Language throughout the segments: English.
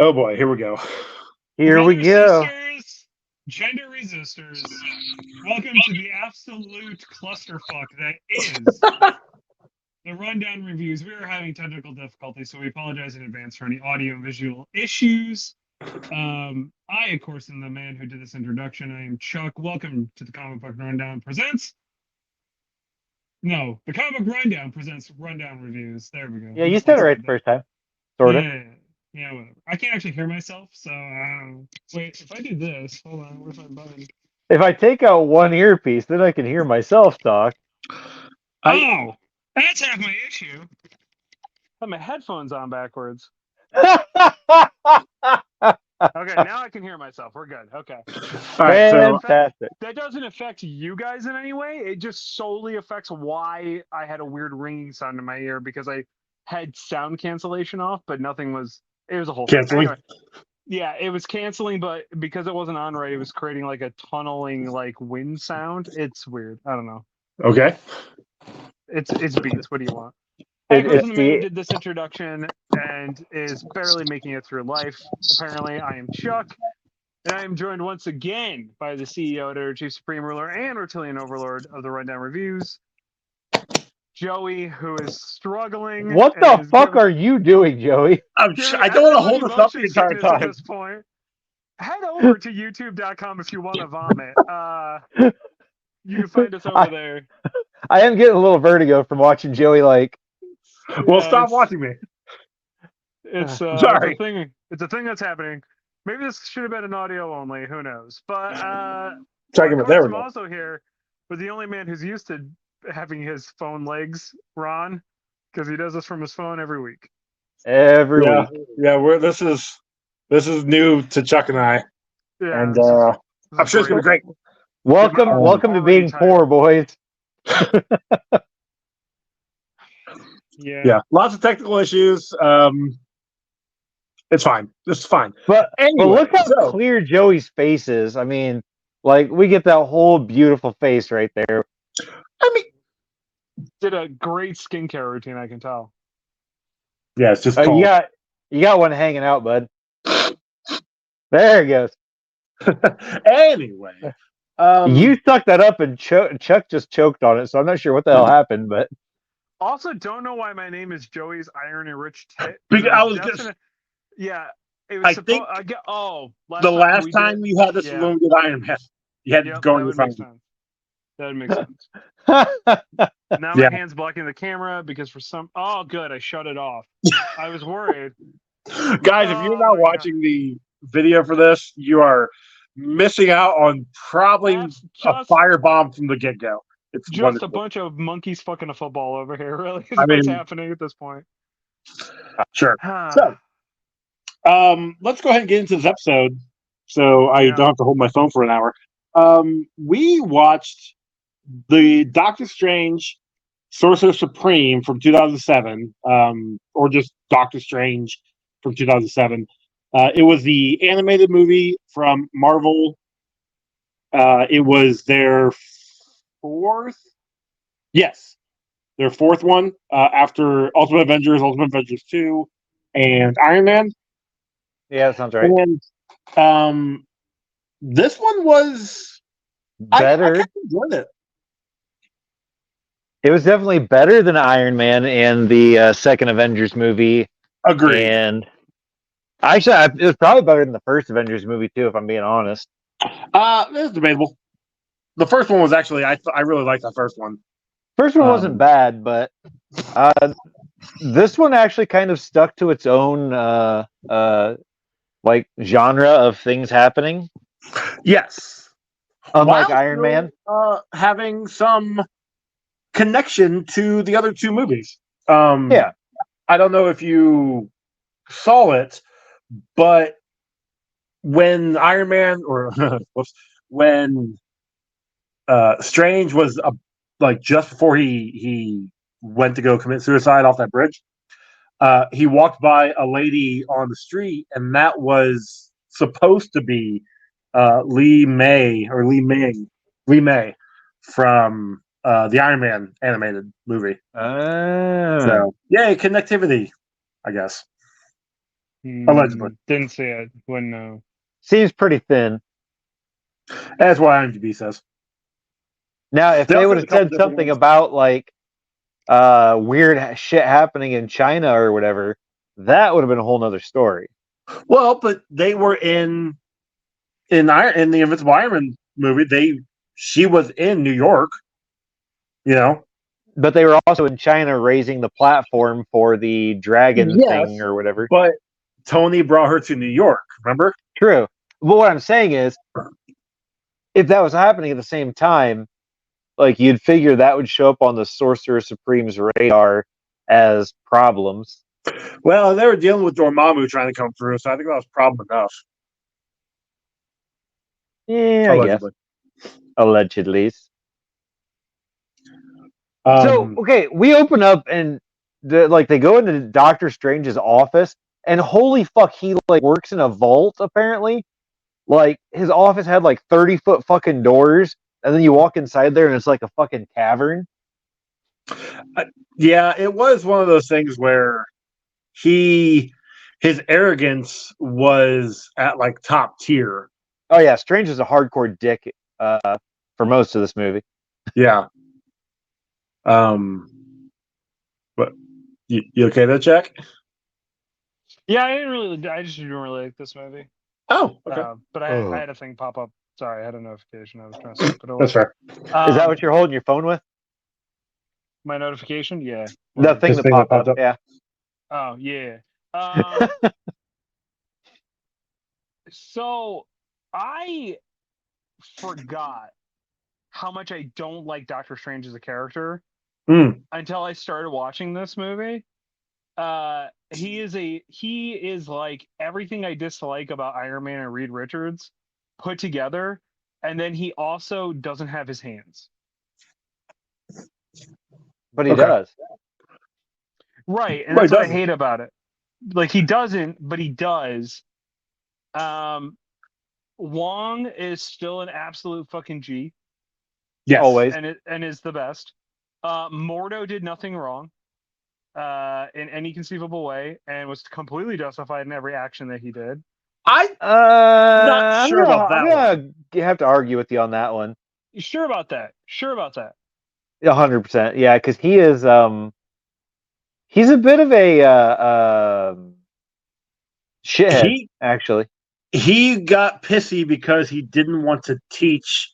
Oh boy, here we go. Here we go. Sisters, gender resistors, welcome to the absolute clusterfuck that is the Rundown Reviews. We are having technical difficulties, so we apologize in advance for any audio and visual issues. I, of course, am the man who did this introduction. I am Chuck. Welcome to the Comic Book Rundown presents. No, the Comic Book Rundown presents Rundown Reviews. There we go. Yeah, you said it right the first time. Sort of. Yeah, whatever. I can't actually hear myself, so wait. If I do this, hold on. Where's my button? If I take out one earpiece, then I can hear myself talk. Oh, that's half my issue. I have my headphones on backwards. Okay, now I can hear myself. We're good. Okay. All right, fantastic. That doesn't affect you guys in any way. It just solely affects why I had a weird ringing sound in my ear because I had sound cancellation off, but nothing was. It was a whole canceling. Anyway, yeah, it was canceling, but because it wasn't on right, it was creating like a tunneling like wind sound. It's weird. I don't know. Okay. It's beats. What do you want? I was the man who did this introduction and is barely making it through life. Apparently, I am Chuck, and I am joined once again by the CEO, editor, chief supreme ruler, and reptilian overlord of the Rundown Reviews, Joey, who is struggling. What the fuck are you doing, Joey? I don't want to hold this up the entire time. At this point. Head over to youtube.com if you want to vomit. You can find us over there. I am getting a little vertigo from watching Joey like. Well, stop watching me. It's sorry. It's a thing that's happening. Maybe this should have been an audio only. Who knows? But I'm also here with the only man who's used to having his phone legs, Ron, because he does this from his phone every week. Every week. Yeah. This is new to Chuck and I. Yeah, and I'm sure it's gonna be great. Welcome to being poor, boys. Yeah, lots of technical issues. It's fine. It's fine. But look how clear Joey's face is. I mean, like we get that whole beautiful face right there. I mean, did a great skincare routine. I can tell. Yeah, it's just you got one hanging out, bud. There it goes. Anyway, you sucked that up, and Chuck just choked on it. So I'm not sure what the hell happened, but. Also, don't know why my name is Joey's Irony-Rich Tit. Because I was just... Yeah, it was the last time you had this when we did Iron Man, you had to go on your phone. That would make sense. Now my hand's blocking the camera because for some... Oh, good, I shut it off. I was worried. Guys, if you're not watching the video for this, you are missing out on probably a firebomb from the get-go. It's just wonderful. A bunch of monkeys fucking a football over here, really. What's happening at this point? Sure. So, let's go ahead and get into this episode so I don't have to hold my phone for an hour. We watched the Doctor Strange Sorcerer Supreme from 2007, or just Doctor Strange from 2007. It was the animated movie from Marvel. It was their fourth one after Ultimate Avengers 2, and Iron Man. Yeah, that sounds right. And this one was better. I kind of enjoyed it. It was definitely better than Iron Man and the second Avengers movie. Agreed. And actually, it was probably better than the first Avengers movie too, if I'm being honest. It's debatable. The first one was actually I really liked that first one. First one wasn't bad, but this one actually kind of stuck to its own like genre of things happening. Yes. Unlike Iron Man. Having some connection to the other two movies. Yeah. I don't know if you saw it, but when Iron Man or when Strange was just before he went to go commit suicide off that bridge, he walked by a lady on the street, and that was supposed to be Lee May from the Iron Man animated movie. So, yay, connectivity, I guess. Allegedly. Didn't see it. Wouldn't know. Seems pretty thin. That's what IMDb says. Now, if They they also would have have a couple said different something ones. about like weird shit happening in China or whatever, that would have been a whole nother story. Well, but they were in the Invincible Iron Man movie. She was in New York. You know. But they were also in China raising the platform for the dragon thing or whatever. But Tony brought her to New York, remember? True. But what I'm saying is, if that was happening at the same time, like you'd figure that would show up on the Sorcerer Supreme's radar as problems. Well, they were dealing with Dormammu trying to come through, so I think that was problem enough. Yeah, Allegedly. I guess. Allegedly. So okay, we open up and they go into Doctor Strange's office, and holy fuck, he like works in a vault apparently. Like his office had like 30-foot fucking doors, and then you walk inside there and it's like a fucking cavern. Yeah, it was one of those things where his arrogance was at like top tier. Oh yeah, Strange is a hardcore dick for most of this movie. Yeah. But you okay there, Jack? Yeah, I just didn't really like this movie. Oh, okay. But I had a thing pop up. Sorry, I had a notification. I was trying to skip it away. That's fair. Is that what you're holding your phone with? My notification? Yeah. The thing that popped up. Yeah. Oh, yeah. So I forgot how much I don't like Doctor Strange as a character until I started watching this movie. He is like everything I dislike about Iron Man and Reed Richards put together, and then he also doesn't have his hands. But he does. Right, and that's what I hate about it. Like he doesn't, but he does. Wong is still an absolute fucking G. Yes. Always. And is the best. Mordo did nothing wrong in any conceivable way and was completely justified in every action that he did. Not sure about that. I'm gonna have to argue with you on that one. You sure about that? 100%. Yeah, because he is he's a bit of a shithead, actually. He got pissy because he didn't want to teach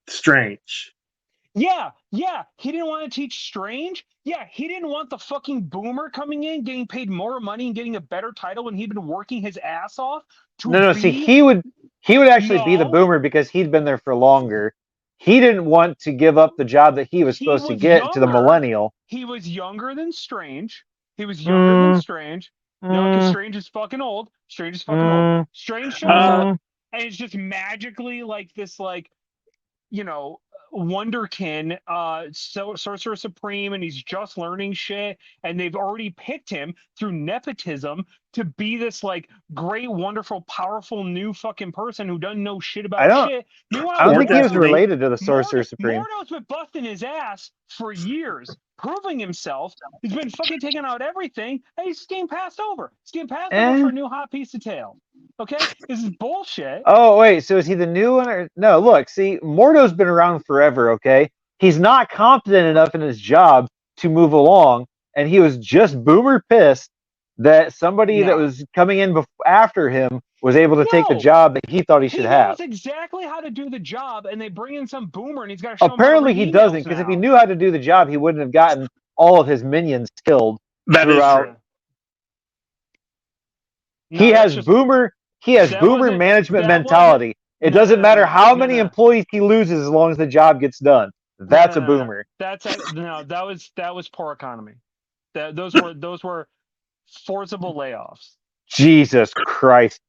Strange. Yeah. He didn't want to teach Strange. Yeah, he didn't want the fucking boomer coming in, getting paid more money and getting a better title when he'd been working his ass off. See, he would actually be the boomer because he'd been there for longer. He didn't want to give up the job that he was supposed to get to the millennial. He was younger than Strange. No, because Strange is fucking old. Strange shows up and it's just magically like this, like, you know, Wonderkin, Sorcerer Supreme, and he's just learning shit, and they've already picked him through nepotism to be this like great, wonderful, powerful new fucking person who doesn't know shit about shit. Meanwhile, I don't think he was related to the Sorcerer Supreme. Mordo's been busting his ass for years, proving himself. He's been fucking taking out everything, and he's getting passed over. He's getting passed over for a new hot piece of tail. Okay, this is bullshit. Oh wait, so is he the new one or no? Look, see, Mordo's been around forever. Okay, he's not competent enough in his job to move along, and he was just boomer pissed that somebody that was coming in after him was able to take the job that he thought he should have. He knows exactly how to do the job, and they bring in some boomer, and he's got to show Apparently he doesn't, because if he knew how to do the job, he wouldn't have gotten all of his minions killed throughout. He has boomer management mentality. It doesn't matter how many employees he loses as long as the job gets done. That's a boomer. That was poor economy. Those were forcible layoffs. Jesus Christ.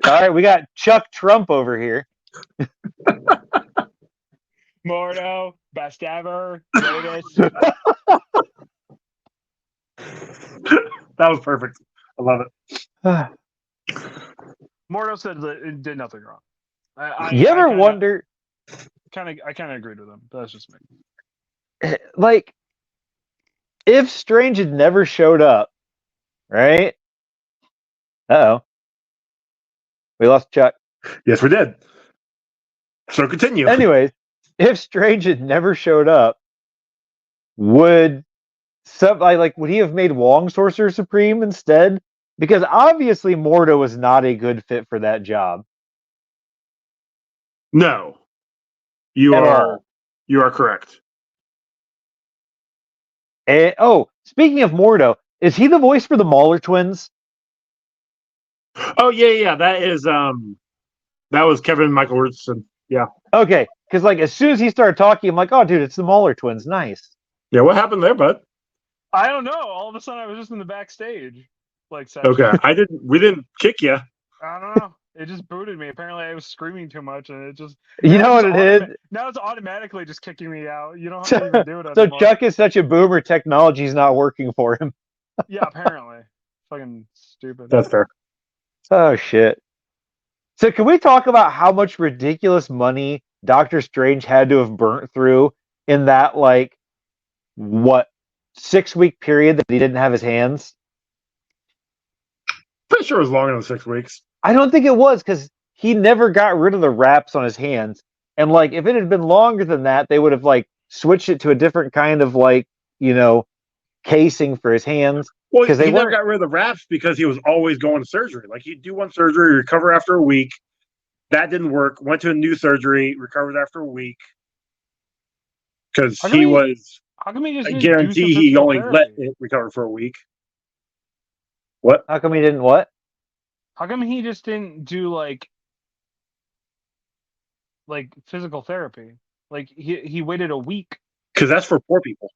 All right, we got Chuck Trump over here. Mordo, best ever, greatest. That was perfect. I love it. Mordo said that it did nothing wrong. You ever wonder? I kind of agreed with him, but that's just me. Like, if Strange had never showed up, right? Uh-oh. We lost Chuck. Yes, we did. So continue. Anyways, if Strange had never showed up, would would he have made Wong Sorcerer Supreme instead? Because obviously Mordo was not a good fit for that job. No, you At are all. you are correct. And, speaking of Mordo, is he the voice for the Mauler twins? Oh yeah. That was Kevin Michael Richardson. Yeah. Okay, because as soon as he started talking, I'm like, oh, dude, it's the Mauler twins. Nice. Yeah. What happened there, bud? I don't know. All of a sudden, I was just in the backstage, section. Okay. We didn't kick you. I don't know. It just booted me. Apparently, I was screaming too much, and it just. You know what it is? Now it's automatically just kicking me out. You don't have to even do it So anymore. Chuck is such a boomer, technology's not working for him. Yeah, apparently. Fucking stupid. That's fair. Oh, shit. So can we talk about how much ridiculous money Doctor Strange had to have burnt through in that, 6-week period that he didn't have his hands? Pretty sure it was longer than 6 weeks. I don't think it was, because he never got rid of the wraps on his hands. And, if it had been longer than that, they would have, switched it to a different kind of, casing for his hands. Well, he never got rid of the wraps because he was always going to surgery. He'd do one surgery, recover after a week. That didn't work. Went to a new surgery, recovered after a week. Because he was, how come he just I guarantee he only let it recover for a week. What? How come he didn't what? How come he just didn't do, physical therapy? He waited a week. Because that's for poor people.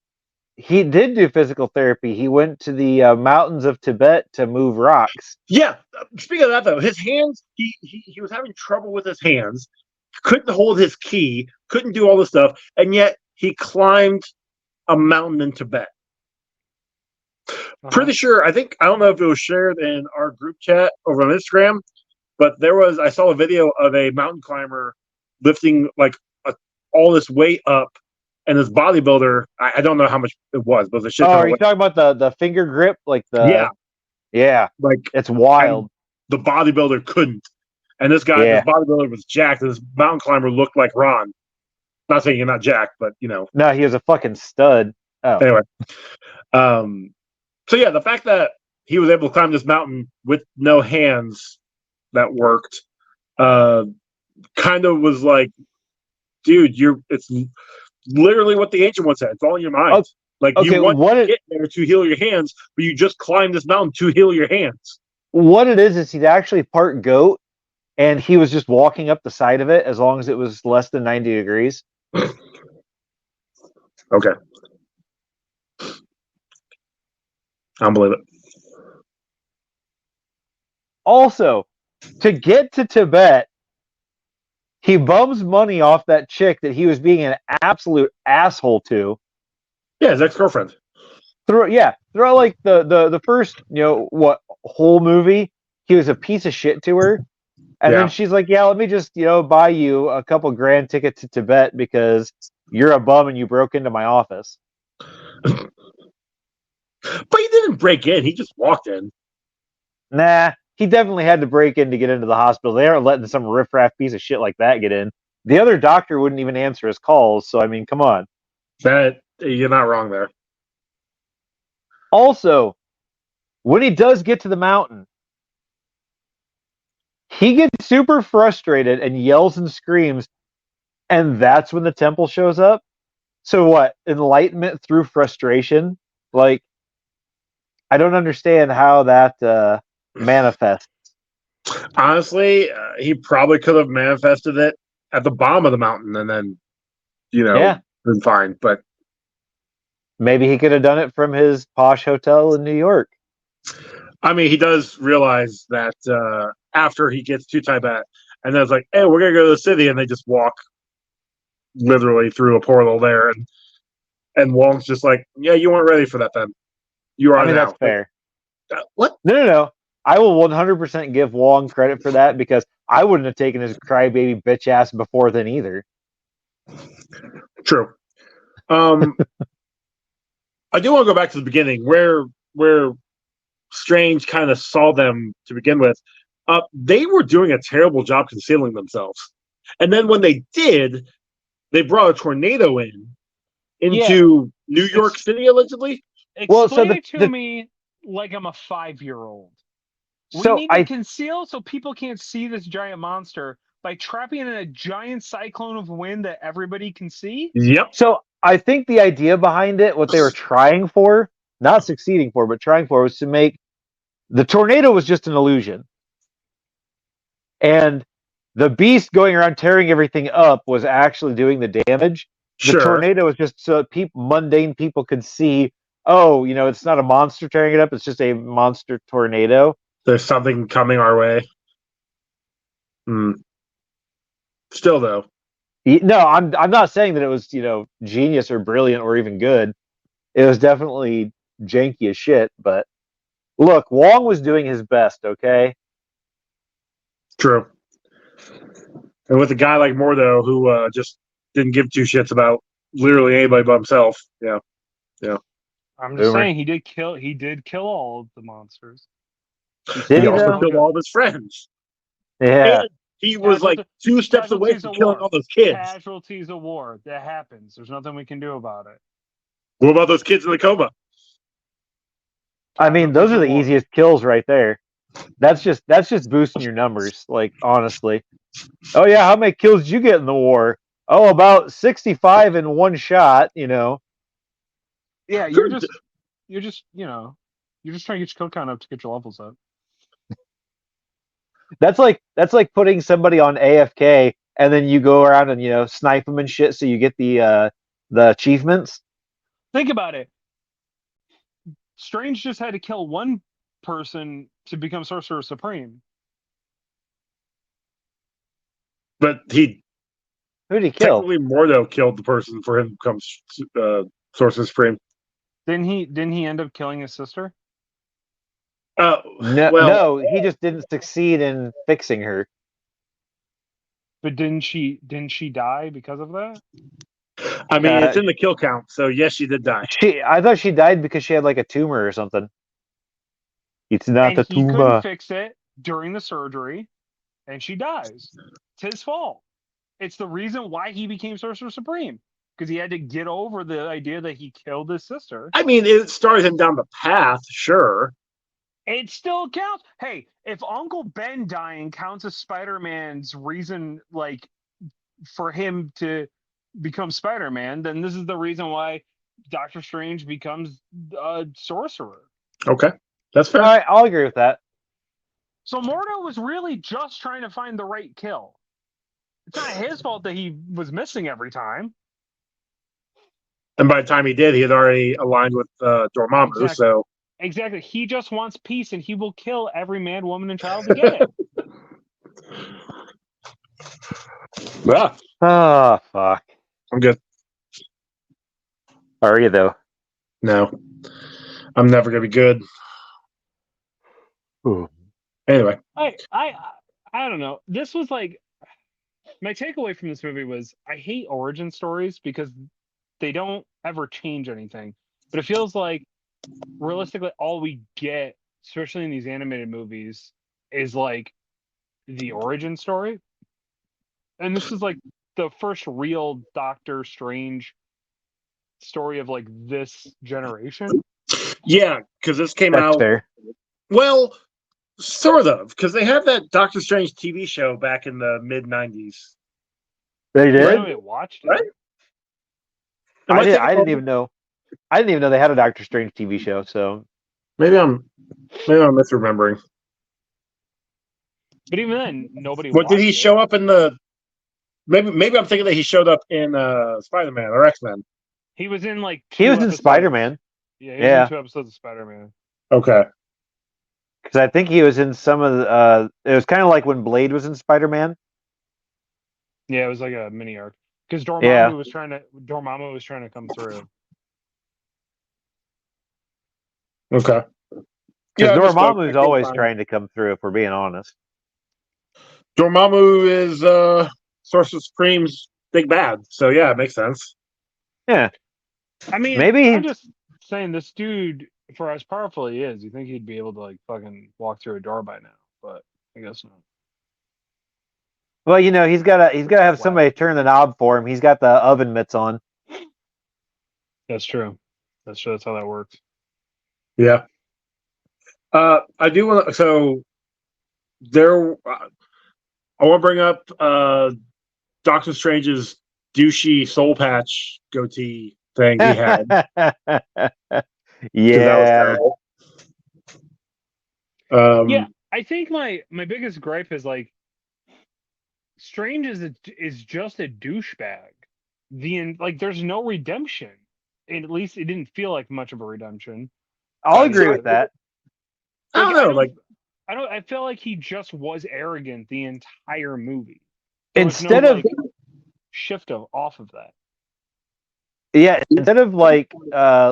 He did do physical therapy. He went to the mountains of Tibet to move rocks. Yeah. Speaking of that, though, his hands, he was having trouble with his hands, couldn't hold his key, couldn't do all this stuff, and yet he climbed a mountain in Tibet. Pretty sure, I don't know if it was shared in our group chat over on Instagram, but I saw a video of a mountain climber lifting all this weight up. And this bodybuilder, I don't know how much it was, but the shit. Oh, are you talking about the finger grip? Yeah. It's wild. The bodybuilder couldn't. And this guy, this bodybuilder was jacked, and this mountain climber looked like Ron. Not saying you're not jacked, but No, he was a fucking stud. Oh. Anyway. So yeah, the fact that he was able to climb this mountain with no hands that worked, kind of was like, dude, it's literally what the Ancient One said. It's all in your mind. You want to get there to heal your hands, but you just climb this mountain to heal your hands. What it is he's actually part goat, and he was just walking up the side of it as long as it was less than 90 degrees. Okay. I don't believe it. Also, to get to Tibet, he bums money off that chick that he was being an absolute asshole to. Yeah, his ex-girlfriend. Throughout the first, whole movie, he was a piece of shit to her. And then she's like, yeah, let me just, buy you a couple grand ticket to Tibet because you're a bum and you broke into my office. But he didn't break in. He just walked in. Nah, he definitely had to break in to get into the hospital. They aren't letting some riffraff piece of shit like that get in. The other doctor wouldn't even answer his calls. So, I mean, come on. You're not wrong there. Also, when he does get to the mountain, he gets super frustrated and yells and screams. And that's when the temple shows up. So what? Enlightenment through frustration? I don't understand how that manifests. Honestly, he probably could have manifested it at the bottom of the mountain and then, been fine. But maybe he could have done it from his posh hotel in New York. I mean, he does realize that after he gets to Tibet, and then it's like, hey, we're going to go to the city, and they just walk literally through a portal there. And Wong's just like, yeah, you weren't ready for that then. You are now. That's fair. What? No. I will 100% give Wong credit for that because I wouldn't have taken his crybaby bitch ass before then either. True. I do want to go back to the beginning where Strange kind of saw them to begin with, they were doing a terrible job concealing themselves. And then when they did, they brought a tornado into New York City, allegedly. Explain it to me like I'm a 5-year-old. We need to conceal so people can't see this giant monster by trapping it in a giant cyclone of wind that everybody can see? Yep. So I think the idea behind it, what they were trying for, not succeeding for, but trying for, was to make the tornado was just an illusion. And the beast going around tearing everything up was actually doing the damage. The tornado was just so mundane people could see, oh, it's not a monster tearing it up, it's just a monster tornado. There's something coming our way. Still, though. No, I'm not saying that it was, genius or brilliant or even good. It was definitely janky as shit, but look, Wong was doing his best, okay? True. And with a guy like Mordo, who just didn't give two shits about literally anybody but himself. Yeah. I'm just saying he did kill all of the monsters. He also killed all of his friends. Yeah. And he was like 2 steps away from killing all those kids. Casualties of war. That happens. There's nothing we can do about it. What about those kids in the coma? I mean, those are the easiest kills right there. That's just boosting your numbers, like, honestly. Oh yeah, how many kills did you get in the war? Oh, about 65 in one shot, Yeah, you're just trying to get your kill count up to get your levels up. That's like putting somebody on AFK and then you go around and snipe them and shit so you get the achievements. Think about it. Strange just had to kill one person to become Sorcerer Supreme. But who'd he kill? Technically, Mordo killed the person for him to become Sorcerer Supreme. Didn't he end up killing his sister? No, he just didn't succeed in fixing her. But didn't she die because of that? I mean, it's in the kill count, so yes, she did die. I thought she died because she had like a tumor or something. It's not a tumor. He couldn't fix it during the surgery, and she dies. It's his fault. It's the reason why he became Sorcerer Supreme, because he had to get over the idea that he killed his sister. I mean, it started him down the path, sure. It still counts. Hey, if Uncle Ben dying counts as Spider-Man's reason, like, for him to become Spider-Man, then this is the reason why Doctor Strange becomes a sorcerer. Okay, that's fair. All right, I'll agree with that. So Mordo was really just trying to find the right kill. It's not his fault that he was missing every time. And by the time he did, he had already aligned with Dormammu, Exactly. so... Exactly. He just wants peace, and he will kill every man, woman, and child to get it. Yeah. Oh, fuck. I'm good. Are you, though? No. I'm never going to be good. Ooh. Anyway. I don't know. This was like... My takeaway from this movie was I hate origin stories because they don't ever change anything. But it feels like realistically all we get, especially in these animated movies, is like the origin story. And this is like the first real Doctor Strange story of like this generation. Yeah, because this came That's out... fair. Well, sort of, because they had that Doctor Strange TV show back in the mid-90s. They did? I watched it. Right? I didn't even know. I didn't even know they had a Doctor Strange TV show, so... Maybe I'm misremembering. But even then, nobody What did he watched it. show up in the... Maybe I'm thinking that he showed up in Spider-Man or X-Men. He was in like He was in Spider-Man. Yeah, he was in 2 episodes of Spider-Man. Okay. Because I think he was in some of the... it was kind of like when Blade was in Spider-Man. Yeah, it was like a mini arc. Because Dormammu was trying to come through. Okay. Because Dormammu's always trying to come through, if we're being honest. Dormammu is Sorcerer Supreme's big bad, so yeah, it makes sense. Yeah. I mean, maybe I'm just saying this dude for as powerful he is, you think he'd be able to like fucking walk through a door by now, but I guess not. Well, he's gotta have somebody turn the knob for him. He's got the oven mitts on. That's true. That's true. That's how that works. Yeah. I do want to. So there, I want to bring up Doctor Strange's douchey soul patch goatee thing he had. Yeah. Yeah, I think my biggest gripe is like Strange is just a douchebag. There's no redemption. At least it didn't feel like much of a redemption. I'll agree with that. I don't know. I feel like he just was arrogant the entire movie. Instead of shift off of that. Yeah, instead of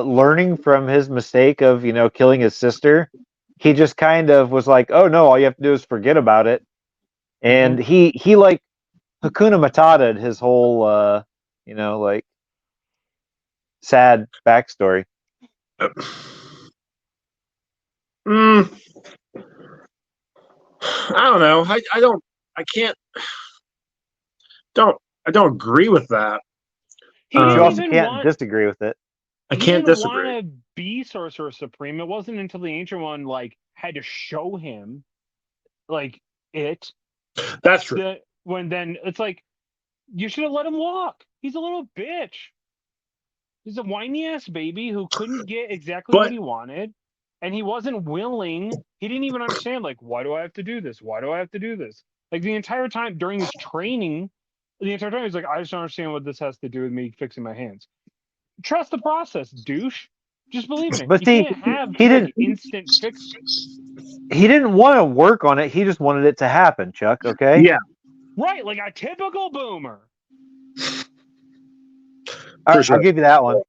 learning from his mistake of killing his sister, he just kind of was like, "Oh no, all you have to do is forget about it," and he like Hakuna Matata his whole sad backstory. I don't know. I don't agree with that. You also can't disagree with it. I can't disagree. He didn't want to be Sorcerer Supreme. It wasn't until the Ancient One had to show him it. That's true. When then it's like you should have let him walk. He's a little bitch. He's a whiny ass baby who couldn't get exactly what he wanted, and he wasn't willing. He didn't even understand why do I have to do this? Why do I have to do this? The entire time during his training, the entire time he's like, I just don't understand what this has to do with me fixing my hands. Trust the process, douche. Just believe in it. But you can't have he didn't instant fixes. He didn't want to work on it. He just wanted it to happen, Chuck. Okay. Yeah. Right, like a typical boomer. I'll give you that one.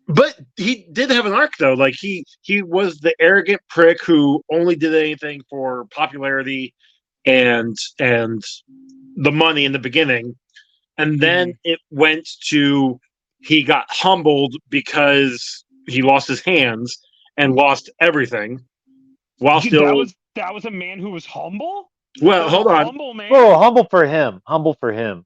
But he did have an arc though. He was the arrogant prick who only did anything for popularity and the money in the beginning, and then it went to he got humbled because he lost his hands and lost everything. While still, that was a man who was humble. Well, hold on. Humble man. Oh, humble for him. Humble for him.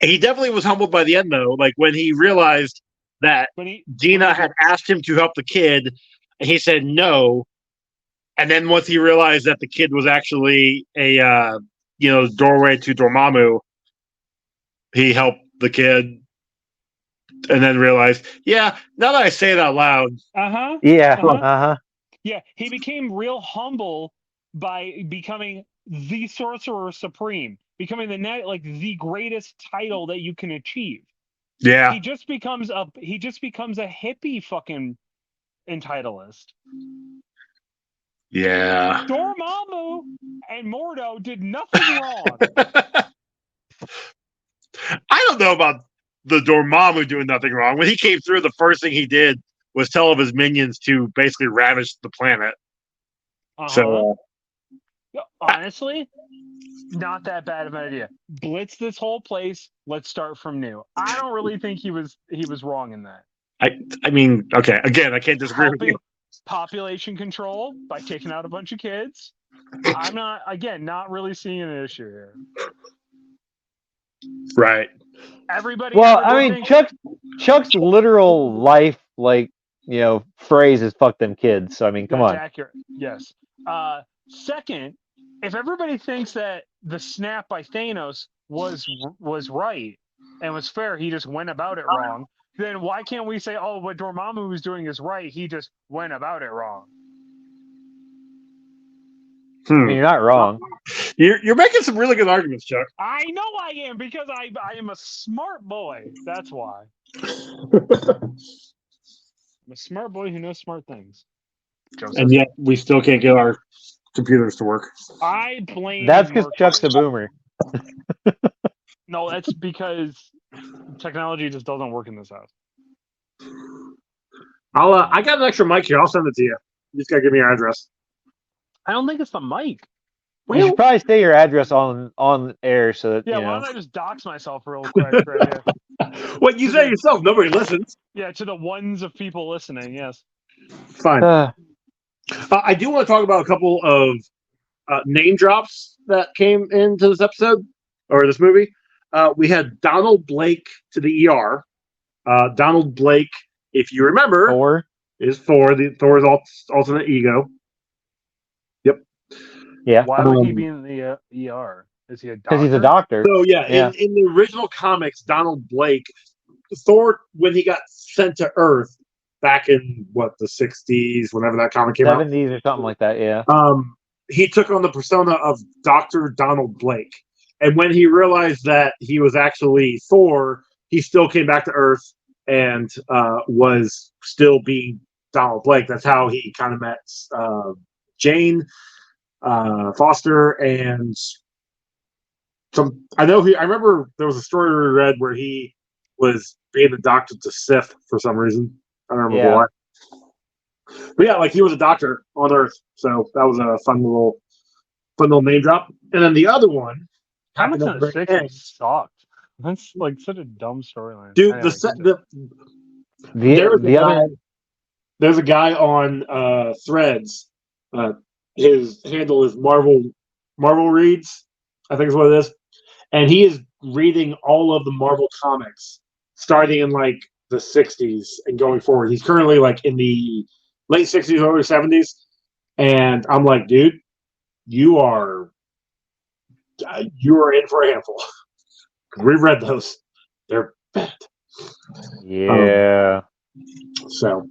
He definitely was humbled by the end, though. When he realized that Gina had asked him to help the kid, and he said no. And then once he realized that the kid was actually a doorway to Dormammu, he helped the kid, and then realized, yeah. Now that I say it out loud, yeah, yeah, he became real humble by becoming the Sorcerer Supreme, becoming the greatest title that you can achieve. Yeah, he just becomes a hippie fucking entitlist. Yeah, Dormammu and Mordo did nothing wrong. I don't know about the Dormammu doing nothing wrong. When he came through, the first thing he did was tell all of his minions to basically ravage the planet. So, honestly, not that bad of an idea. Blitz this whole place. Let's start from new. I don't really think he was wrong in that. I mean, okay. Again, I can't disagree with you. Population control by taking out a bunch of kids. I'm not really seeing an issue here. Right. Everybody. Well, I mean, Chuck's literal life, phrase is "fuck them kids." So I mean, come on. That's accurate. Yes. Second, if everybody thinks that the snap by Thanos was right and was fair, he just went about it wrong. Then why can't we say, oh, what Dormammu was doing is right? He just went about it wrong. I mean, you're not wrong. You're making some really good arguments, Chuck. I know I am, because I am a smart boy. That's why. I'm a smart boy who knows smart things. Joseph. And yet we still can't get our computers to work. I blame. That's because Chuck's a boomer. No, that's because technology just doesn't work in this house. I got an extra mic here. I'll send it to you. You just gotta give me your address. I don't think it's the mic. You should probably say your address on air so that why don't I just dox myself real quick right here? What you say yourself, nobody listens. Yeah, to the ones of people listening, yes. Fine. I do want to talk about a couple of name drops that came into this episode or this movie. We had Donald Blake to the ER. Donald Blake, if you remember, Thor is Thor's alternate ego. Yep. Yeah. Why would he be in the ER? Is he a doctor? Because he's a doctor. So yeah, in the original comics, Donald Blake, Thor, when he got sent to Earth back in the 60s, whenever that comic came out, 70s or something like that. Yeah. He took on the persona of Dr. Donald Blake. And when he realized that he was actually Thor, he still came back to Earth and was still being Donald Blake. That's how he kind of met Jane Foster and some. I remember there was a story we read where he was being the doctor to Sif for some reason. I don't remember why. But yeah, he was a doctor on Earth, so that was a fun little name drop. And then the other one, Comics in the 60s sucked. That's such a dumb storyline. Dude, anyway, there's a guy on Threads. His handle is Marvel Reads, I think is what it is, and he is reading all of the Marvel comics starting in the 60s and going forward. He's currently in the late 60s, early 70s, and I'm like, dude, you are in for a handful. We read those; they're bad. Yeah. So,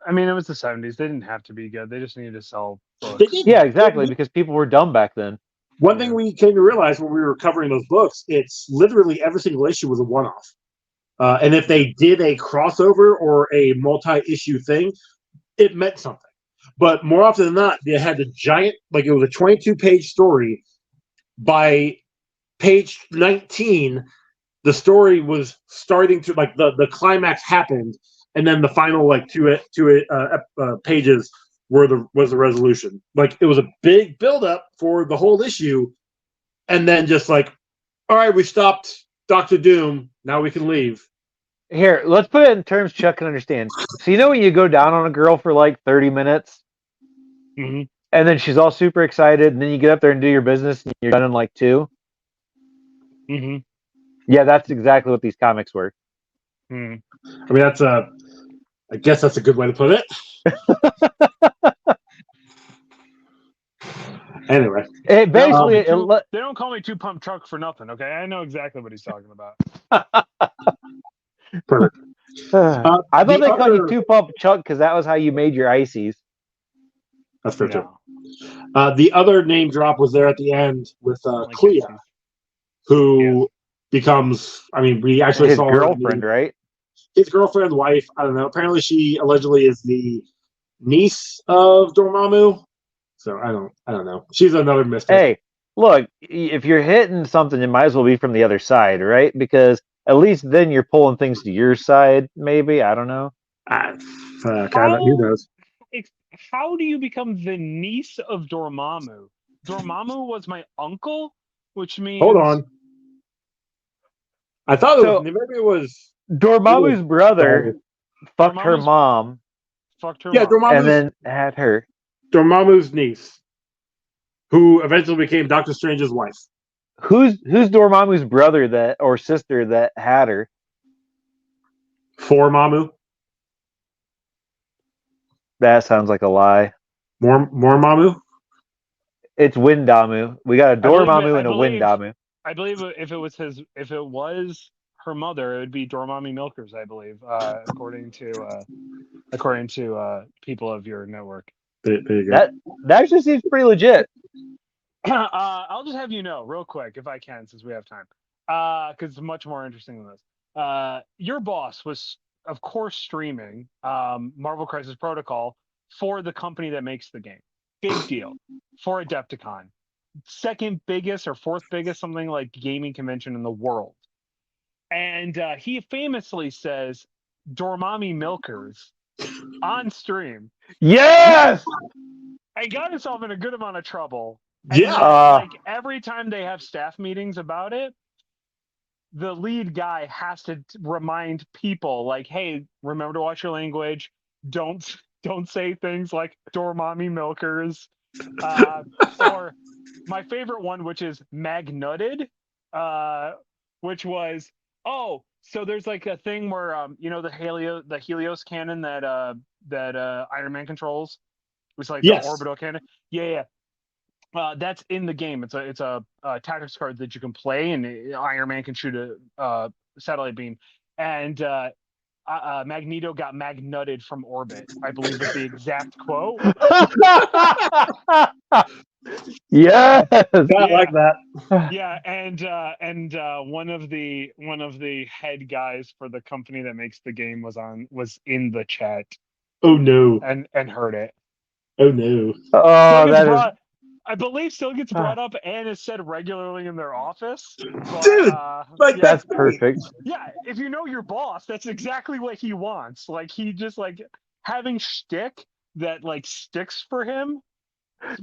I mean, it was the 70s. They didn't have to be good. They just needed to sell books. Yeah, exactly. Because people were dumb back then. One thing we came to realize when we were covering those books, it's literally every single issue was a one-off. And if they did a crossover or a multi-issue thing, it meant something. But more often than not, they had the giant, it was a 22-page story. By page 19, the story was starting to, the climax happened, and then the final, two pages was the resolution. It was a big build-up for the whole issue, and then just all right, we stopped Doctor Doom, now we can leave. Here, let's put it in terms Chuck can understand. So when you go down on a girl for 30 minutes, mm-hmm. and then she's all super excited, and then you get up there and do your business, and you're done in 2. Mm-hmm. Yeah, that's exactly what these comics were. Mm. I mean, I guess that's a good way to put it. Anyway, basically, they don't call me Two Pump Truck for nothing. Okay, I know exactly what he's talking about. Perfect. I thought they called you Two Pump Chuck because that was how you made your ices. That's fair too. The other name drop was there at the end with Clea, who becomes. I mean, we actually his saw girlfriend, right? His girlfriend, wife. I don't know. Apparently, she allegedly is the niece of Dormammu. So I don't know. She's another mystic. Hey, look, if you're hitting something, it might as well be from the other side, right? Because at least then you're pulling things to your side. Maybe, I don't know. Who knows? How do you become the niece of Dormammu? Dormammu was my uncle, which means. Hold on. I thought maybe it was Dormammu's brother fucked her mom. Fucked her mom. Dormammu's, and then had her. Dormammu's niece, who eventually became Doctor Strange's wife. Who's Dormammu's brother or sister that had her? Dormammu. That sounds like a lie. Dormammu? It's Windamu. We got a Dormammu and a Windamu. I believe if it was her mother, it would be Dormammu Milkers, I believe, according to people of your network. There you go. That actually seems pretty legit. I'll just have you know real quick, if I can, since we have time, because it's much more interesting than this. Your boss was, of course, streaming Marvel Crisis Protocol for the company that makes the game. Big deal for Adepticon. Second biggest or fourth biggest, something like gaming convention in the world. And he famously says Dormammu Milkers on stream. Yes! I got himself in a good amount of trouble. Yeah. Every time they have staff meetings about it, the lead guy has to remind people, like, hey, remember to watch your language. Don't say things like dormammu milkers. Or my favorite one, which is magnutted, which was, so there's like a thing where the Helios cannon that Iron Man controls. It's like the orbital cannon. Yeah. That's in the game. It's a tactics card that you can play, and Iron Man can shoot a satellite beam. And Magneto got magnutted from orbit, I believe is the exact quote. Yes, I like that. Yeah, and one of the head guys for the company that makes the game was in the chat. Oh no! And heard it. Oh no! Oh, that is. I believe still gets brought up and is said regularly in their office. But, Dude, like that's perfect. Yeah, if you know your boss, that's exactly what he wants. Like, he just like having shtick that like sticks for him.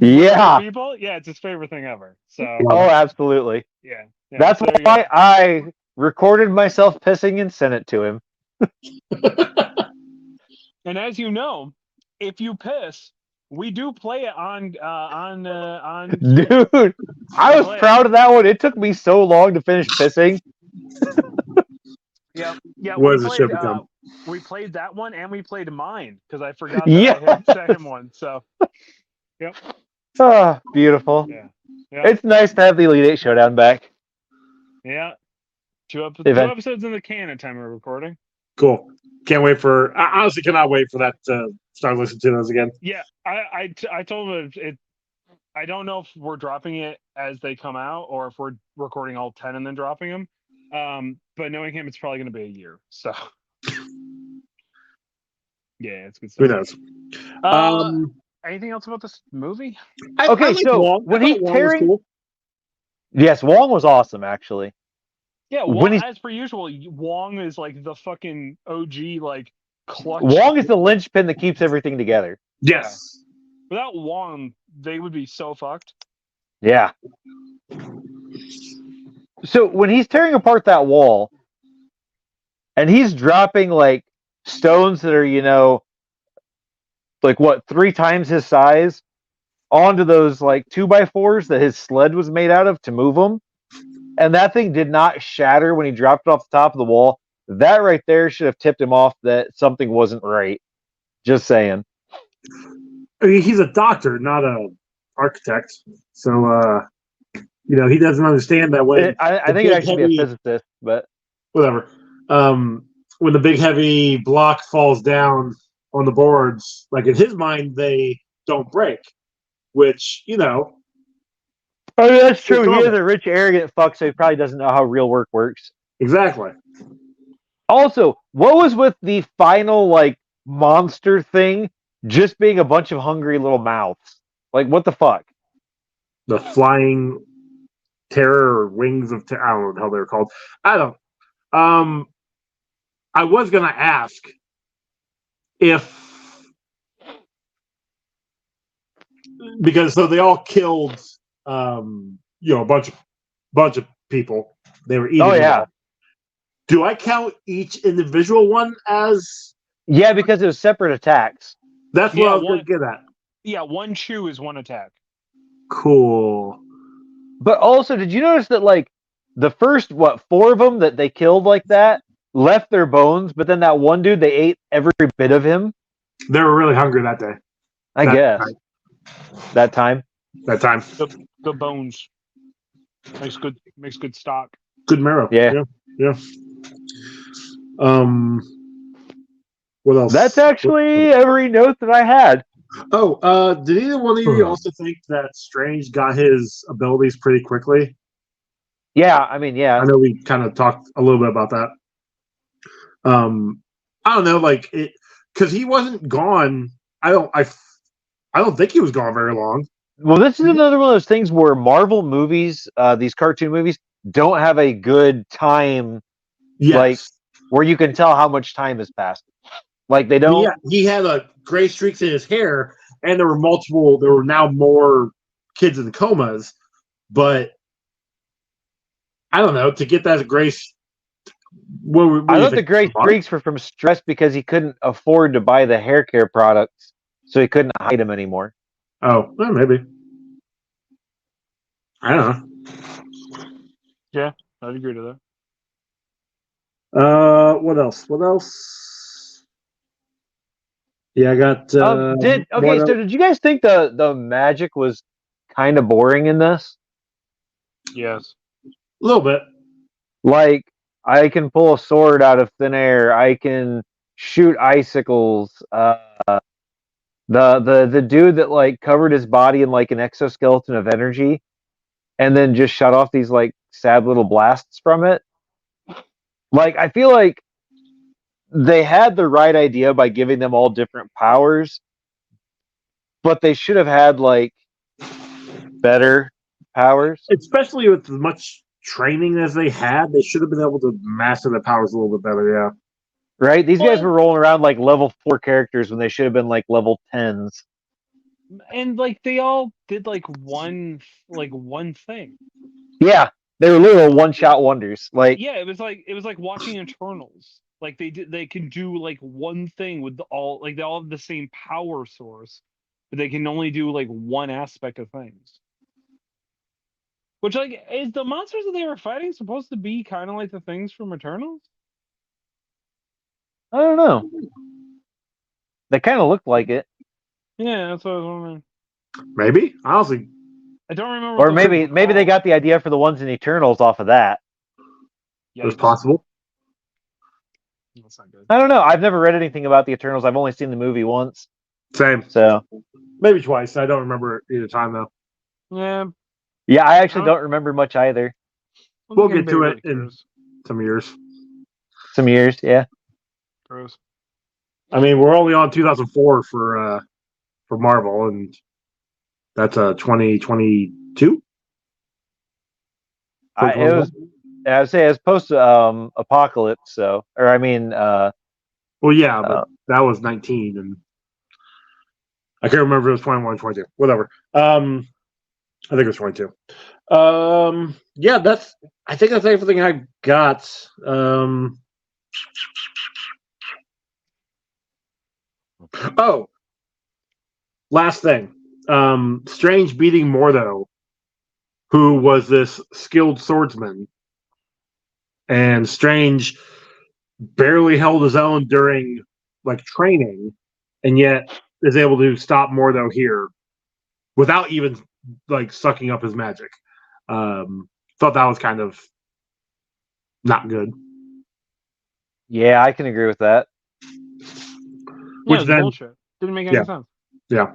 Yeah. People, yeah, it's his favorite thing ever. So. Oh, absolutely. Yeah. That's why I recorded myself pissing and sent it to him. And as you know, if you piss, we do play it on. Dude, I was proud of that one. It took me so long to finish pissing. Yeah. We played that one, and we played mine because I forgot that I had sent him one. So, yep. Oh, beautiful. Yeah. It's nice to have the Elite 8 Showdown back. Yeah. Two episodes in the can at time of recording. Cool. Can't wait for. I honestly cannot wait for that to start listening to those again. Yeah, I told him I don't know if we're dropping it as they come out or if we're recording all 10 and then dropping them. But knowing him, it's probably going to be a year. So yeah, it's good stuff. Who knows? Anything else about this movie? When he's tearing, cool. Yes, Wong was awesome, actually. Yeah, Wong, as per usual, Wong is like the fucking OG, like clutch. Wong is the linchpin that keeps everything together. Yes. Yeah. Without Wong, they would be so fucked. Yeah. So when he's tearing apart that wall, and he's dropping like stones that are, like what, 3 times his size onto those like 2x4s that his sled was made out of to move them. And that thing did not shatter when he dropped it off the top of the wall. That right there should have tipped him off that something wasn't right. Just saying. I mean, he's a doctor, not an architect. So, he doesn't understand that way. I think it actually be a physicist, but whatever. When the big heavy block falls down on the boards, like in his mind, they don't break, which, Oh, that's true. He is a rich, arrogant fuck, so he probably doesn't know how real work works. Exactly. Also, what was with the final, like, monster thing just being a bunch of hungry little mouths? Like, what the fuck? The flying terror or wings of terror. I don't know how they're called. I don't. I was going to ask if... Because, so they all killed... a bunch of people. They were eating. Oh yeah. Do I count each individual one as? Yeah, because it was separate attacks. That's what I was going to get at. Yeah, one chew is one attack. Cool. But also, did you notice that like the first 4 of them that they killed like that left their bones, but then that one dude they ate every bit of him? They were really hungry that day. I guess. That time. The bones makes good stock. Good marrow. Yeah. What else? That's actually every note that I had. Oh, did either one of you also think that Strange got his abilities pretty quickly? Yeah, I mean, yeah. I know we kind of talked a little bit about that. I don't know, like it, because he wasn't gone. I don't think he was gone very long. Well, this is another one of those things where Marvel movies, these cartoon movies, don't have a good time, like where you can tell how much time has passed. Like they don't. Yeah, he had gray streaks in his hair, and there were now more kids in comas. But I don't know, to get that gray I thought the gray streaks were from stress because he couldn't afford to buy the hair care products, so he couldn't hide them anymore. Oh, well, maybe. I don't know. Yeah, I'd agree to that. What else? What else? Yeah, I got. So did you guys think the magic was kind of boring in this? Yes. A little bit. Like, I can pull a sword out of thin air. I can shoot icicles. The dude that like covered his body in like an exoskeleton of energy, and then just shut off these like sad little blasts from it. Like, I feel like they had the right idea by giving them all different powers, but they should have had like better powers. Especially with as much training as they had, they should have been able to master the powers a little bit better, yeah. Right? These guys were rolling around like level 4 characters when they should have been like level 10s. And like they all did like one thing. Yeah. They were literal one-shot wonders. Like, yeah, it was like watching Eternals. Like they can do like one thing with they all have the same power source, but they can only do like one aspect of things. Which, like, is the monsters that they were fighting supposed to be kind of like the things from Eternals? I don't know. They kind of looked like it. Yeah, that's what I was wondering. Maybe, honestly. I don't remember. Or maybe they got the idea for the ones in Eternals off of that. It was possible. That's not good. I don't know. I've never read anything about the Eternals. I've only seen the movie once. Same. So maybe twice. I don't remember either time though. Yeah. Yeah, I actually don't remember much either. We'll get to it in some years. Some years, yeah. Gross. I mean, we're only on 2004 for Marvel, and that's 2022. I would say it's post apocalypse. So, or I mean, well, yeah, but that was 19, and I can't remember if it was 21, 22, whatever. I think it was 22. Yeah, I think that's everything I got. Oh, last thing. Strange beating Mordo, who was this skilled swordsman, and Strange barely held his own during like training, and yet is able to stop Mordo here without even like sucking up his magic. Thought that was kind of not good. Yeah, I can agree with that. Which then bullshit. Didn't make any sense. Yeah.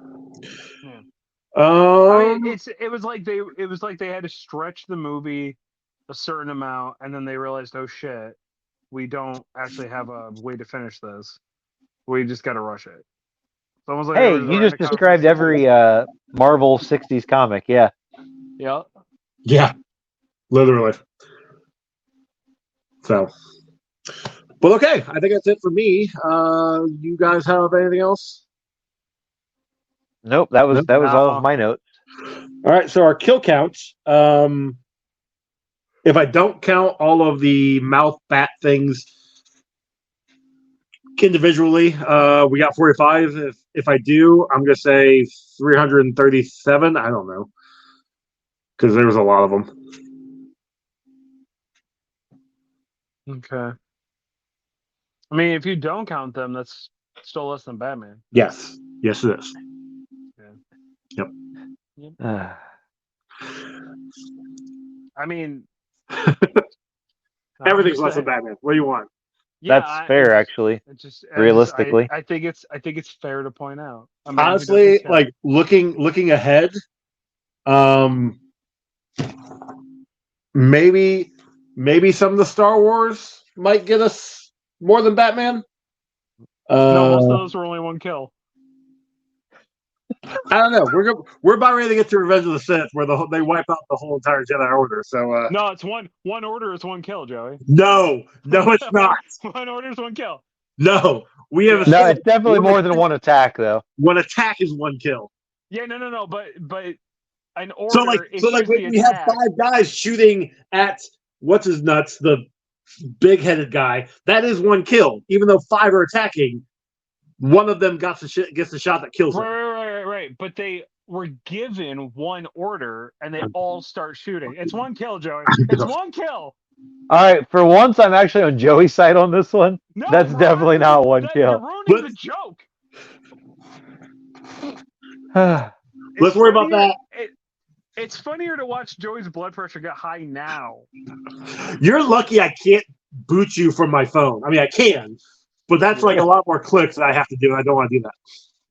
I mean, it was like they had to stretch the movie a certain amount, and then they realized, oh shit, we don't actually have a way to finish this. We just got to rush it. So like, hey, you just described every Marvel 60s comic, yeah. Yeah. Yeah. Literally. So, but okay, I think that's it for me. You guys have anything else? Nope, that was all of my notes. All right, so our kill counts. If I don't count all of the mouth bat things individually, we got 45. If I do, I'm gonna say 337. I don't know, because there was a lot of them. Okay. I mean, if you don't count them, that's still less than Batman. Yes. Yes, it is. Yeah. Yep. I mean, everything's less than Batman. What do you want? Yeah, that's fair, actually. Realistically, I think it's fair to point out. I mean, honestly, like looking ahead, maybe some of the Star Wars might get us more than Batman. No, most of those were only one kill. I don't know. We're about ready to get to Revenge of the Sith, where they wipe out the whole entire Jedi Order. So no, it's one order is one kill, Joey. No, it's not. One order is one kill. No, we have. No, it's definitely more than one attack, though. One attack is one kill. Yeah, no, but an order. So like we have 5 guys shooting at what's his nuts, the big-headed guy. That is one kill. Even though 5 are attacking, one of them gets the shot that kills him. Right. But they were given one order, and they all start shooting. It's one kill, Joey. It's one kill. All right, for once, I'm actually on Joey's side on this one. No, that's definitely not one kill. You're ruining the joke. Let's worry about that. It's funnier to watch Joey's blood pressure get high now. You're lucky I can't boot you from my phone. I mean, I can, but that's like a lot more clicks that I have to do, and I don't want to do that.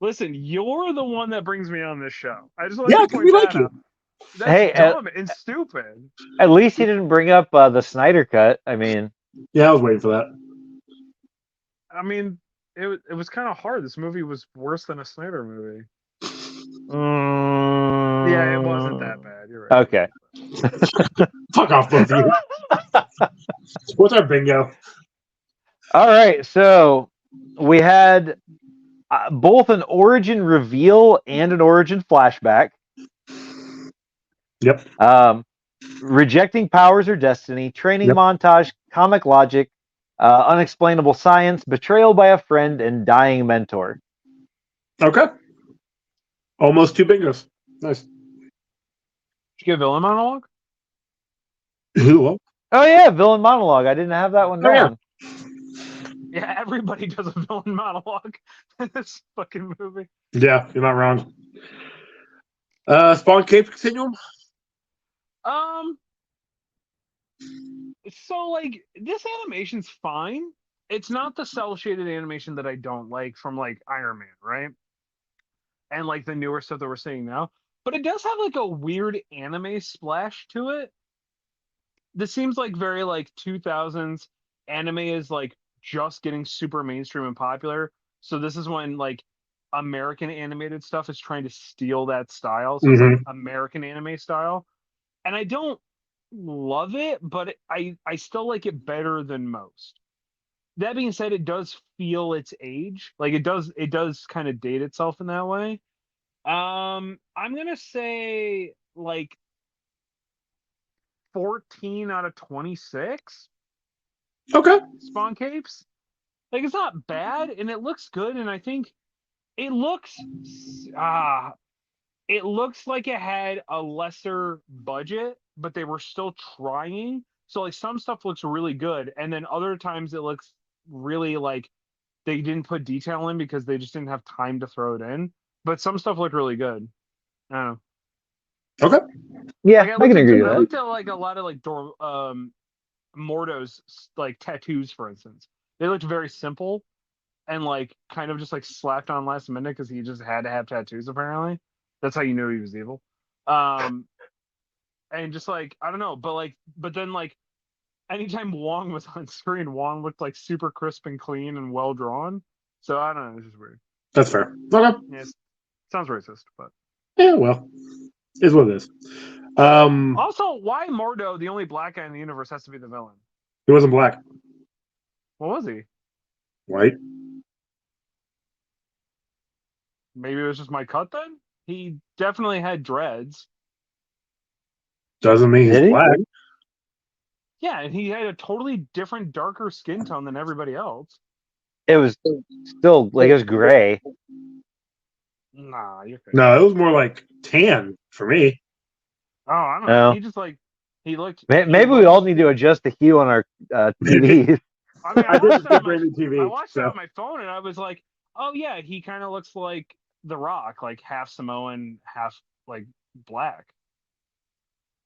Listen, you're the one that brings me on this show. I just to point that out. That's dumb and stupid. At least he didn't bring up the Snyder Cut. I mean, yeah, I was waiting for that. I mean, it was kind of hard. This movie was worse than a Snyder movie. Yeah, it wasn't that bad. You're right. Okay. Fuck off, both of you. What's our bingo? All right, so we had both an origin reveal and an origin flashback. Yep. Rejecting powers or destiny, training montage, comic logic, unexplainable science, betrayal by a friend, and dying mentor. Okay. Almost 2 bingos. Nice. Did you get villain monologue? Hello? Oh yeah, villain monologue. I didn't have that one down. Yeah, everybody does a villain monologue in this fucking movie. Yeah, you're not wrong. Spawn Cape Continuum? So like this animation's fine. It's not the cell shaded animation that I don't like from like Iron Man, right? And like the newer stuff that we're seeing now. But it does have like a weird anime splash to it. This seems like very like 2000s anime is like just getting super mainstream and popular. So this is when like American animated stuff is trying to steal that style. So it's like American anime style. And I don't love it, but I still like it better than most. That being said, it does feel its age. Like it does kind of date itself in that way. I'm gonna say like 14 out of 26. Okay. Spawn Capes. Like it's not bad and it looks good, and I think it looks like it had a lesser budget, but they were still trying. So like some stuff looks really good, and then other times it looks really like they didn't put detail in because they just didn't have time to throw it in. But some stuff looked really good. I don't know. Okay. Yeah, like, I can agree with I that. looked at like a lot of like Mordo's like tattoos, for instance. They looked very simple and like kind of just like slapped on last minute because he just had to have tattoos apparently. That's how you knew he was evil. And just like I don't know, but then like anytime Wong was on screen, Wong looked like super crisp and clean and well drawn. So I don't know, it's just weird. That's fair. Okay. Yeah, sounds racist, but yeah, well, is what it is. Also, why Mordo, the only black guy in the universe, has to be the villain? He wasn't black. What was he? White. Maybe it was just my cut then? He definitely had dreads. Doesn't mean he's black. Yeah, and he had a totally different, darker skin tone than everybody else. It was still like it was gray. Nah, you're crazy. No, it was more like tan for me. Oh, I don't know. He just like he looked. Maybe we all need to adjust the hue on our TVs. I mean, I watched it on my phone, and I was like, "Oh yeah, he kind of looks like The Rock, like half Samoan, half like black."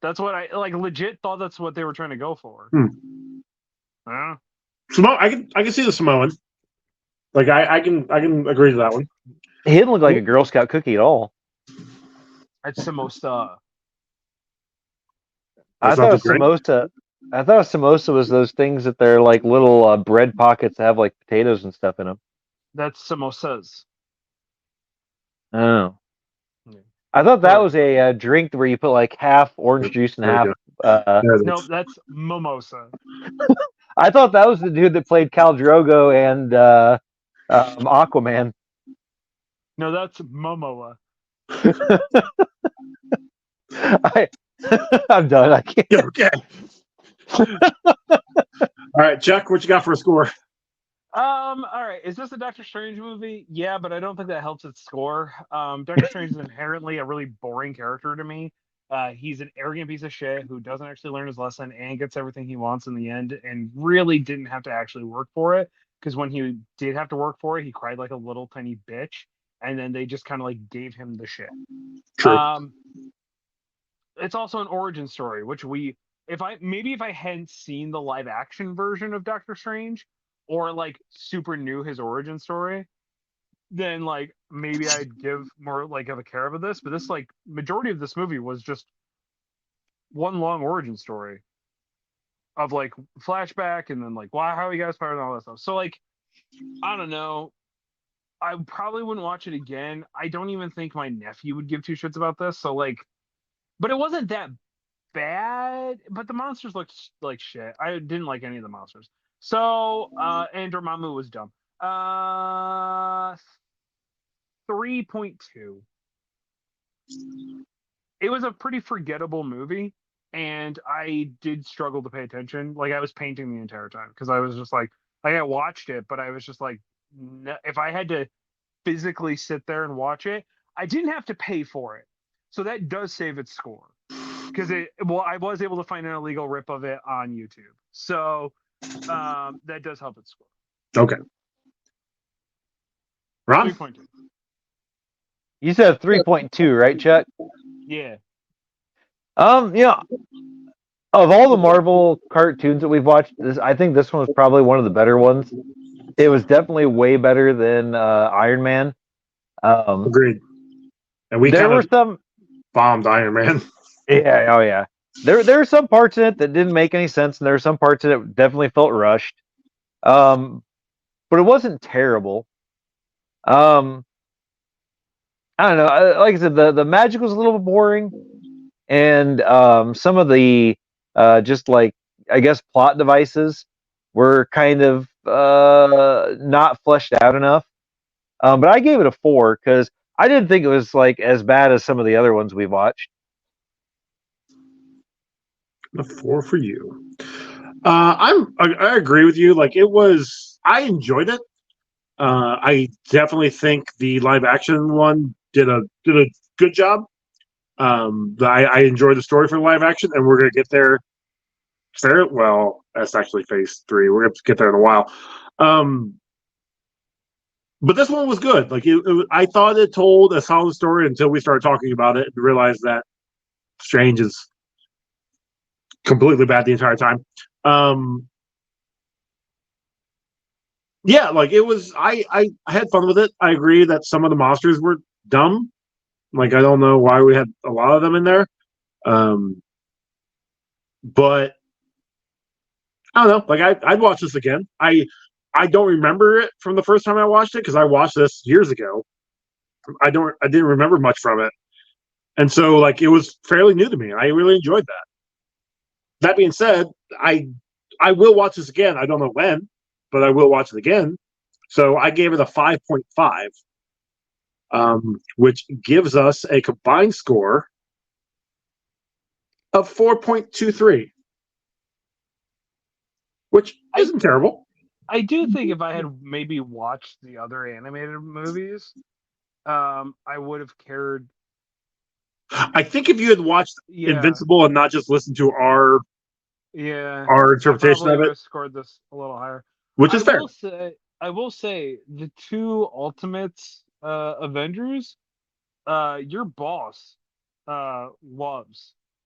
That's what I like. Legit thought that's what they were trying to go for. I can see the Samoan. Like I can agree to that one. He didn't look like a Girl Scout cookie at all. It's samosa. I thought samosa was those things that they're like little bread pockets that have like potatoes and stuff in them. That's samosas. Oh. I thought that was a drink where you put like half orange juice and half. No, that's mimosa. I thought that was the dude that played Khal Drogo and Aquaman. No, that's Momoa. I'm done. I can't. Okay. All right, Chuck, what you got for a score? All right. Is this a Doctor Strange movie? Yeah, but I don't think that helps its score. Doctor Strange is inherently a really boring character to me. He's an arrogant piece of shit who doesn't actually learn his lesson and gets everything he wants in the end, and really didn't have to actually work for it. Because when he did have to work for it, he cried like a little tiny bitch, and then they just kind of like gave him the shit. True. It's also an origin story, which if I hadn't seen the live action version of Doctor Strange, or like super knew his origin story, then like maybe I'd give more like of a care of this. But this like majority of this movie was just one long origin story of like flashback and then like how he got his power and all that stuff. So like I don't know. I probably wouldn't watch it again. I don't even think my nephew would give two shits about this. So like, but it wasn't that bad. But the monsters looked like shit. I didn't like any of the monsters. So and Dormammu was dumb. 3.2. It was a pretty forgettable movie, and I did struggle to pay attention. Like I was painting the entire time because I was just like I watched it, but I was just like, if I had to physically sit there and watch it, I didn't have to pay for it, so that does save its score because I was able to find an illegal rip of it on YouTube, so that does help its score. Okay. Ron? 3.2. You said 3.2, right, Chuck? Yeah. Yeah. Of all the Marvel cartoons that we've watched, I think this one was probably one of the better ones. It was definitely way better than Iron Man. Agreed. And we there were some bombed Iron Man. Yeah, oh yeah. There were some parts in it that didn't make any sense, and there were some parts in it that definitely felt rushed. But it wasn't terrible. I don't know. Like I said, the magic was a little boring, and some of the just like I guess plot devices were kind of not fleshed out enough. But I gave it a 4 because I didn't think it was like as bad as some of the other ones we've watched. A 4 for you. I agree with you. Like it was, I enjoyed it. I definitely think the live action one did a good job. I enjoyed the story for the live action, and we're gonna get there. Well, that's actually phase 3. We're gonna get there in a while. But this one was good. Like I thought it told a solid story until we started talking about it and realized that Strange is completely bad the entire time. Yeah, like it was. I had fun with it. I agree that some of the monsters were dumb. Like I don't know why we had a lot of them in there. But I don't know. Like I'd watch this again. I don't remember it from the first time I watched it because I watched this years ago. I didn't remember much from it, and so like it was fairly new to me. I really enjoyed that. That being said, I will watch this again. I don't know when, but I will watch it again. So I gave it a 5.5, which gives us a combined score of 4.23, which isn't terrible. I do think if I had maybe watched the other animated movies, I would have cared. I think if you had watched Invincible and not just listened to our interpretation of it, scored this a little higher, which is fair. I will say the two Ultimates Avengers, your boss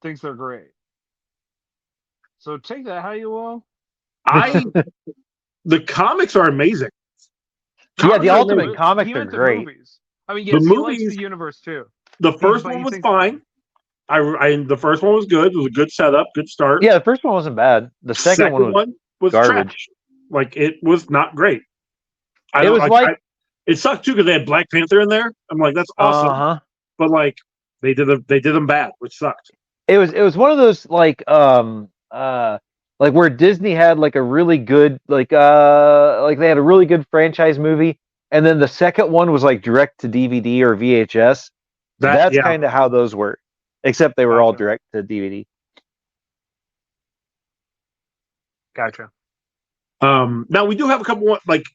thinks they're great. So take that how you will. The comics are amazing. The Ultimate comics are great. Movies. I mean, yes, he likes the universe too. The first one was fine. The first one was good. It was a good setup, good start. Yeah, the first one wasn't bad. The second one was garbage. Trash. Like it was not great. It sucked too because they had Black Panther in there. I'm like, that's awesome. But like they did them bad, which sucked. It was one of those like where Disney had like a really good like they had a really good franchise movie, and then the second one was like direct to DVD or VHS. That's kind of how those work, except they were all direct to DVD. Gotcha. Now we do have a couple more, like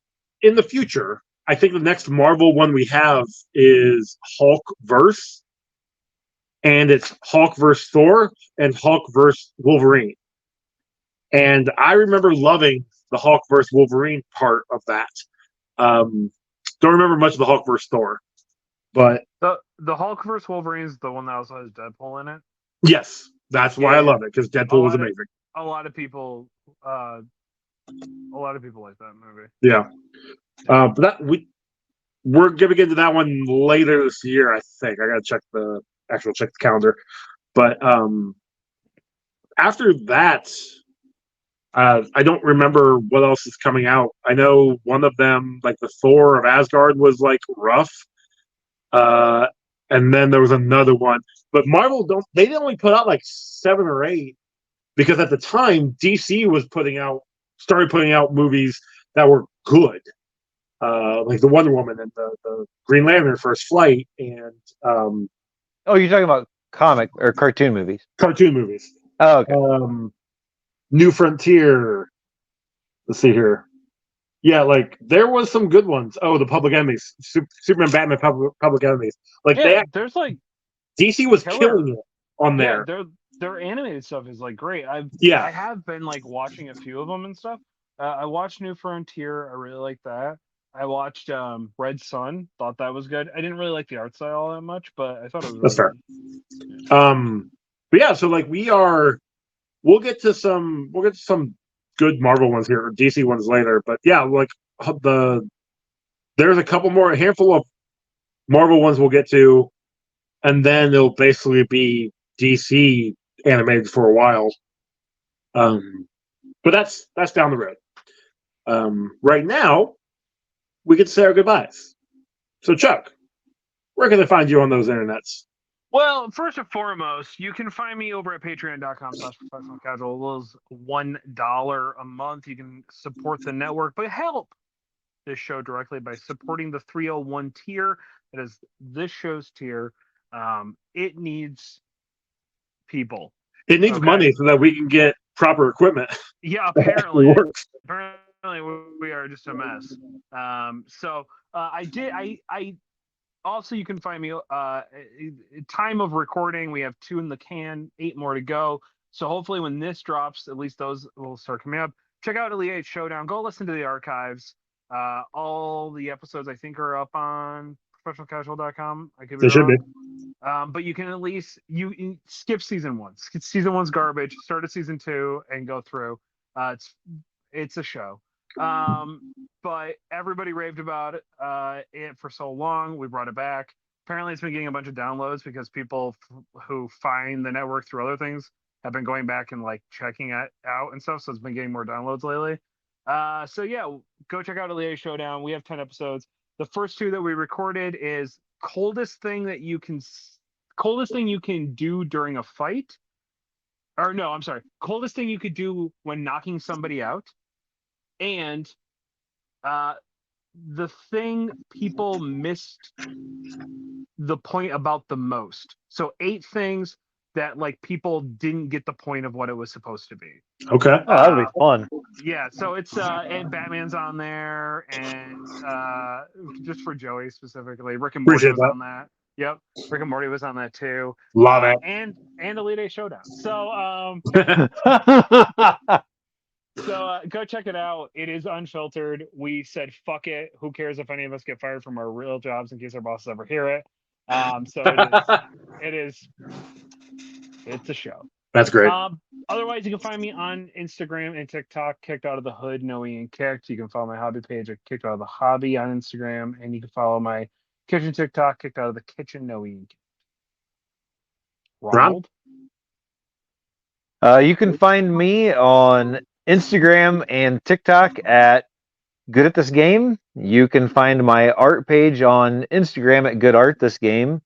in the future. I think the next Marvel one we have is Hulk verse, and it's Hulk versus Thor and Hulk versus Wolverine. And I remember loving the Hulk versus Wolverine part of that. Don't remember much of the Hulk versus Thor, but The Hulk vs. Wolverine is the one that also has Deadpool in it. yes, that's why I love it, because Deadpool was amazing. A lot of people like that movie. Yeah, but we're gonna get into that one later this year. I think I gotta check the calendar, but after that, I don't remember what else is coming out. I know one of them, like the Thor of Asgard, was like rough. And then there was another one. But Marvel they only put out like 7 or 8, because at the time DC was started putting out movies that were good. Like the Wonder Woman and the Green Lantern First Flight, and you're talking about comic or cartoon movies? Cartoon movies. Oh, okay. New Frontier. Let's see here. Yeah, like there was some good ones. Oh, the Public Enemies, Superman, Batman, Public Enemies. Like there's like DC was killing it on there. Their animated stuff is like great. I have been like watching a few of them and stuff. I watched New Frontier. I really like that. I watched Red Sun. Thought that was good. I didn't really like the art style all that much, but I thought it was. That's fair. But yeah, so like we'll get to some good Marvel ones here, or DC ones later. But yeah, like there's a handful of Marvel ones we'll get to, and then it'll basically be DC animated for a while. But that's down the road. Right now, we get to say our goodbyes. So Chuck, where can they find you on those internets? Well, first and foremost, you can find me over at patreon.com/professionalcasual. As $1 a month. You can support the network, but help this show directly by supporting the 301 tier. That is this show's tier. It needs people. It needs money so that we can get proper equipment. Yeah, apparently. Apparently we are just a mess. Also, you can find me time of recording. We have 2 in the can, 8 more to go. So hopefully when this drops, at least those will start coming up. Check out Elite 8 Showdown. Go listen to the archives. All the episodes, I think, are up on professionalcasual.com. I could be Should be. But you can at least you skip season 1. Season 1's garbage. Start at season 2 and go through. It's a show. But everybody raved about it for so long. We brought it back. Apparently, it's been getting a bunch of downloads because people who find the network through other things have been going back and like checking it out and stuff. So it's been getting more downloads lately. So yeah, go check out Elite Showdown. We have 10 episodes. The first 2 that we recorded is coldest thing you can do during a fight. Or no, I'm sorry. Coldest thing you could do when knocking somebody out. And the thing people missed the point about the most. So 8 things that like people didn't get the point of what it was supposed to be. Okay. Oh, that'll be fun. Yeah, so it's and Batman's on there, and just for Joey specifically, Rick and Morty was on that. Yep, Rick and Morty was on that too. Love it. And Elite 8 Showdown. So So go check it out. It is unfiltered. We said, fuck it. Who cares if any of us get fired from our real jobs in case our bosses ever hear it? So it's a show. That's great. Otherwise, you can find me on Instagram and TikTok, Kicked Out of the Hood, No Ian Kicked. You can follow my hobby page at Kicked Out of the Hobby on Instagram, and you can follow my kitchen TikTok, Kicked Out of the Kitchen, No Ian Kicked. Ronald? You can find me on Instagram and TikTok at Good at This Game. You can find my art page on Instagram at Good Art This Game.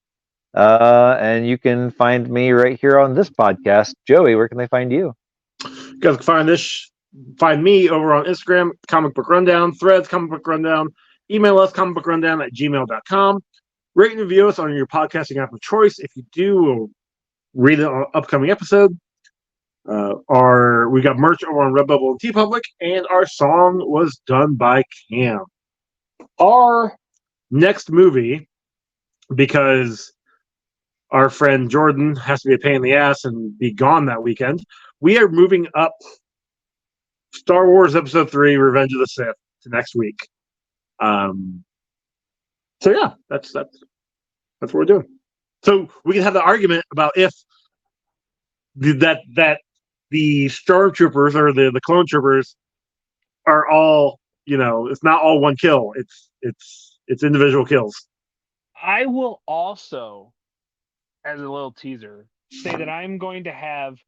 And you can find me right here on this podcast. Joey, where can they find you? You guys can find me over on Instagram, Comic Book Rundown, Threads, Comic Book Rundown. Email us, comicbookrundown@gmail.com. Rate and review us on your podcasting app of choice. If you do, we'll read it on an upcoming episode. We got merch over on Redbubble and TeePublic, and our song was done by Cam. Our next movie, because our friend Jordan has to be a pain in the ass and be gone that weekend, we are moving up Star Wars Episode 3, Revenge of the Sith, to next week. So yeah, that's what we're doing. So we can have the argument about if that the stormtroopers or the clone troopers are all, it's not all one kill. It's individual kills. I will also, as a little teaser, say that I'm going to have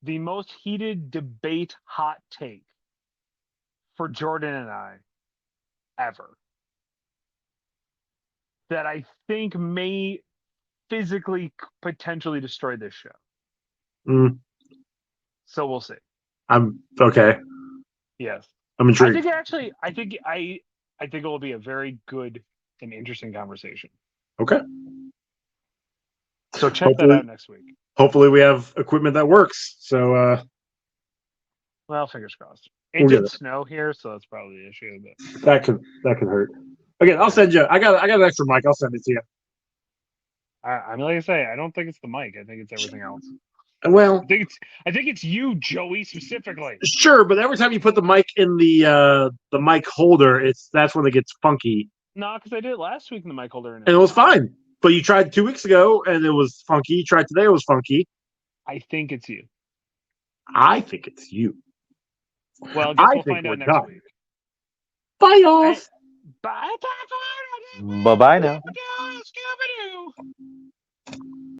the most heated debate hot take for Jordan and I ever. That I think may physically potentially destroy this show. Mm. So we'll see. I'm okay. Yes. I'm intrigued. I think it will be a very good and interesting conversation. Okay. So check that out next week. Hopefully we have equipment that works. So well, fingers crossed. It did snow here, so that's probably the issue. But that could hurt. Again, I'll send you. I got an extra mic. I'll send it to you. I'm like I say, I don't think it's the mic. I think it's everything else. Well, I think it's you, Joey, specifically. Sure, but every time you put the mic in the mic holder, that's when it gets funky. No, because I did it last week in the mic holder, and it was fine. But you tried 2 weeks ago, and it was funky. You tried today, it was funky. I think it's you. I think it's you. Well, I guess we'll find out next week. Bye, y'all. Bye. Bye-bye now. Scooby-Doo.